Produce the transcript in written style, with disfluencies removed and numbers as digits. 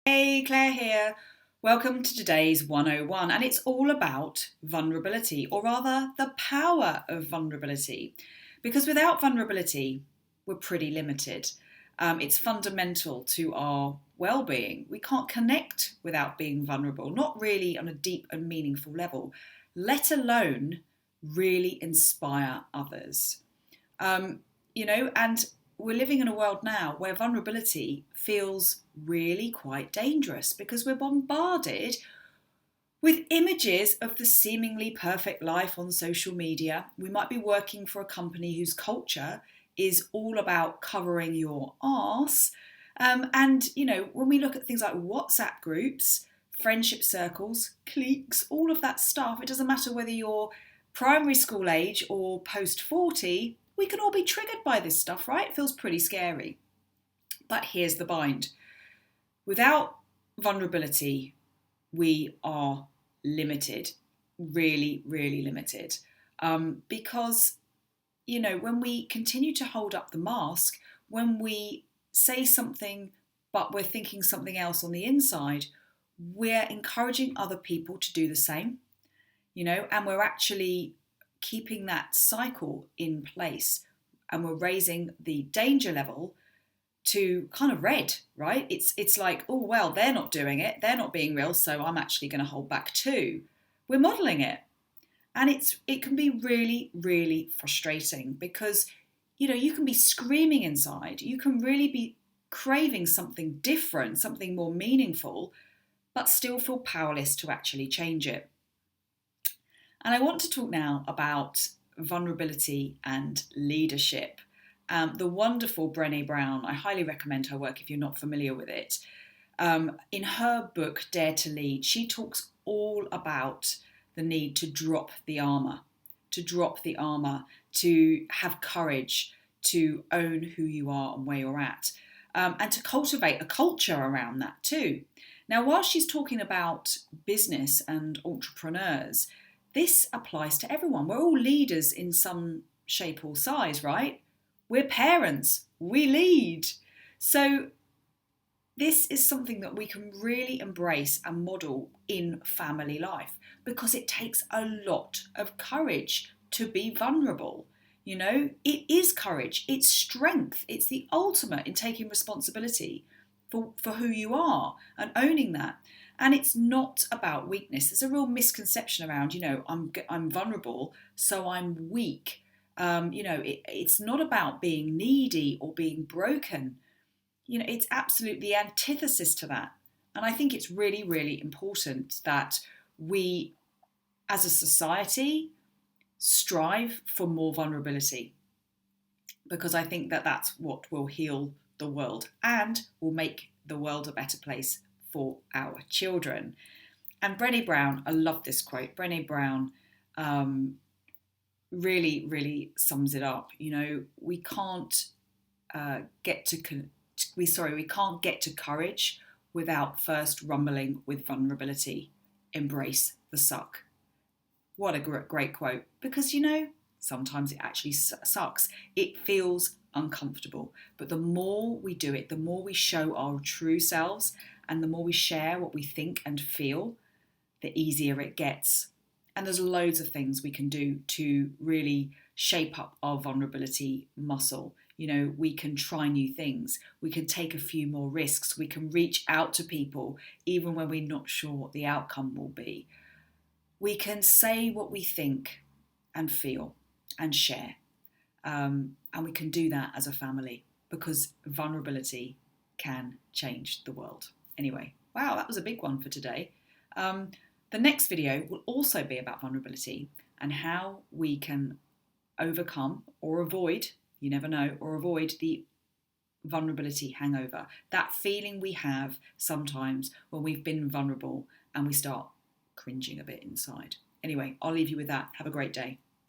Hey, Claire here. Welcome to today's 101, and it's all about vulnerability, or rather, the power of vulnerability. Because without vulnerability, we're pretty limited. It's fundamental to our well being. We can't connect without being vulnerable, not really on a deep and meaningful level, let alone really inspire others. Um, and we're living in a world now where vulnerability feels really quite dangerous because we're bombarded with images of the seemingly perfect life on social media. We might be working for a company whose culture is all about covering your arse. When we look at things like WhatsApp groups, friendship circles, cliques, all of that stuff, it doesn't matter whether you're primary school age or post 40, we can all be triggered by this stuff, right? It feels pretty scary. But here's the bind. Without vulnerability, we are limited, really, really limited. Because, when we continue to hold up the mask, when we say something but we're thinking something else on the inside, we're encouraging other people to do the same, and we're actually keeping that cycle in place, and we're raising the danger level to kind of red, right? It's like, oh well, they're not doing it, they're not being real, so I'm actually going to hold back too. We're modeling it, and it can be really, really frustrating because you can be screaming inside, you can really be craving something different, something more meaningful, but still feel powerless to actually change it. And I want to talk now about vulnerability and leadership. The wonderful Brené Brown, I highly recommend her work if you're not familiar with it. In her book, Dare to Lead, she talks all about the need to drop the armour, to have courage, to own who you are and where you're at, and to cultivate a culture around that too. Now, while she's talking about business and entrepreneurs, this applies to everyone. We're all leaders in some shape or size, right? We're parents, we lead. So this is something that we can really embrace and model in family life because it takes a lot of courage to be vulnerable. It is courage, it's strength, it's the ultimate in taking responsibility for who you are and owning that. And it's not about weakness. There's a real misconception around, I'm vulnerable, so I'm weak. It's not about being needy or being broken. It's absolutely the antithesis to that. And I think it's really, really important that we, as a society, strive for more vulnerability because I think that that's what will heal the world and will make the world a better place for our children. And Brené Brown, I love this quote. Brené Brown really, really sums it up. We can't we can't get to courage without first rumbling with vulnerability. Embrace the suck. What a great quote. Because sometimes it actually sucks. It feels uncomfortable. But the more we do it, the more we show our true selves, and the more we share what we think and feel, the easier it gets. And there's loads of things we can do to really shape up our vulnerability muscle. We can try new things. We can take a few more risks. We can reach out to people even when we're not sure what the outcome will be. We can say what we think and feel and share. And we can do that as a family because vulnerability can change the world. Anyway, wow, that was a big one for today. The next video will also be about vulnerability and how we can overcome or avoid, you never know, or avoid the vulnerability hangover. That feeling we have sometimes when we've been vulnerable and we start cringing a bit inside. Anyway, I'll leave you with that. Have a great day.